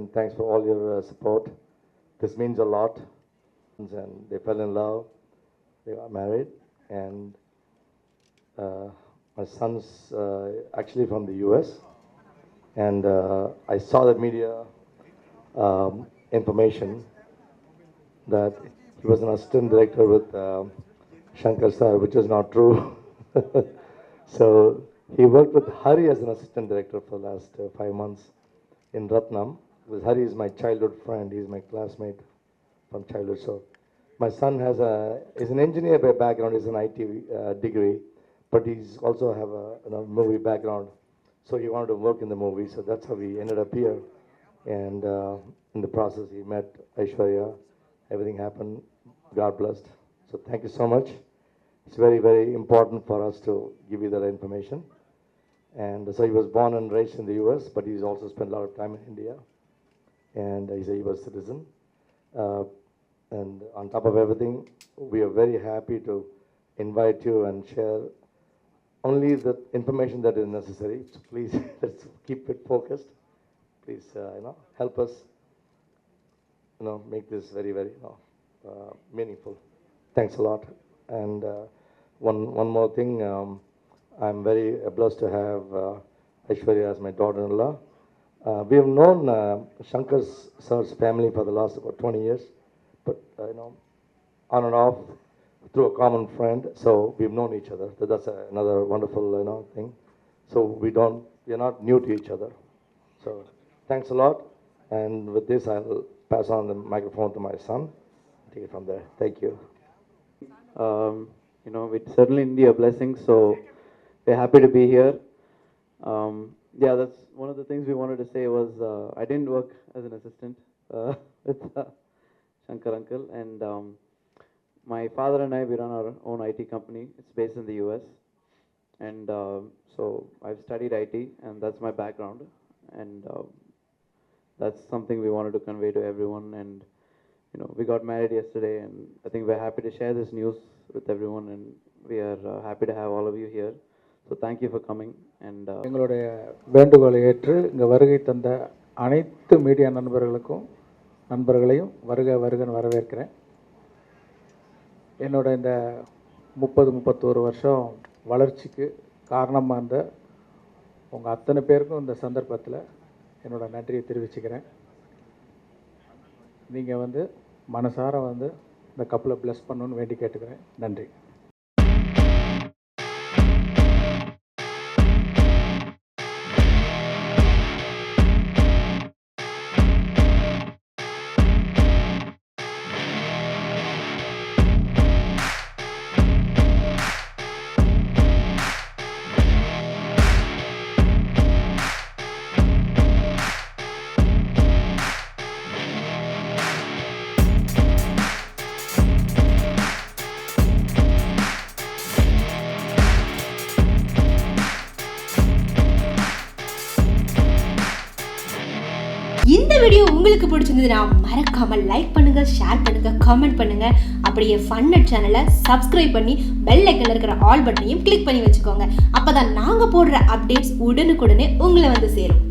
and thanks for all your support. This means a lot. And they fell in love, they got married, and my son's actually from the US, and I saw the media information that he was an assistant director with Shankar sir, which is not true. So he worked with Hari as an assistant director for the last 5 months in Ratnam. Because Hari is my childhood friend, he's my classmate from childhood. So my son is an engineer by background, he's an IT degree, but he's also have a movie background. So he wanted to work in the movie, so that's how we ended up here. And in the process, he met Aishwarya. Everything happened. God blessed. So thank you so much. It's very, very important for us to give you that information. And so he was born and raised in the US, but he's also spent a lot of time in India. And he's a US citizen. And on top of everything, we are very happy to invite you and share only the information that is necessary. So please, let's keep it focused. Please, help us, make this very, very, meaningful. Thanks a lot. And one more thing, I'm very blessed to have Aishwarya as my daughter-in-law. We have known Shankar sir's family for the last about 20 years, but on and off through a common friend. So we've known each other. So that's another wonderful thing. So we're not new to each other. So thanks a lot. And with this, I'll pass on the microphone to my son. Take it from there. Thank you. It's certainly indeed a blessing. So we're happy to be here. Yeah, that's one of the things we wanted to say was I didn't work as an assistant with Shankar uncle, and my father and I, we run our own IT company. It's based in the US, and so I've studied IT, and that's my background, and that's something we wanted to convey to everyone. And we got married yesterday, and I think we're happy to share this news with everyone, and we are happy to have all of you here. So thank you for coming. And எங்களுடைய வேண்டுகோளை ஏற்று இங்கே வருகை தந்த அனைத்து media நண்பர்களையும் வருகன்னு வரவேற்கிறேன். என்னோட இந்த 30-31 வருஷம் வளர்ச்சிக்கு காரணமாக இருந்த உங்கள் அத்தனை பேருக்கும் இந்த சந்தர்ப்பத்தில் என்னோட நன்றியை தெரிவிச்சுக்கிறேன். நீங்கள் மனசார இந்த கப்பலை ப்ளஸ் பண்ணணுன்னு வேண்டி கேட்டுக்கிறேன். நன்றி. இந்த வீடியோ உங்களுக்கு பிடிச்சிருந்ததுன்னா மறக்காம லைக் பண்ணுங்க, ஷேர் பண்ணுங்க, கமெண்ட் பண்ணுங்க. அப்படியே ஃபன்நெட் சேனலை சப்ஸ்கிரைப் பண்ணி பெல் ஐக்கன்ல இருக்கிற ஆல் பட்டனையும் கிளிக் பண்ணி வச்சுக்கோங்க. அப்பதான் நாங்க போடுற அப்டேட்ஸ் உடனுக்குடனே உங்களை சேரும்.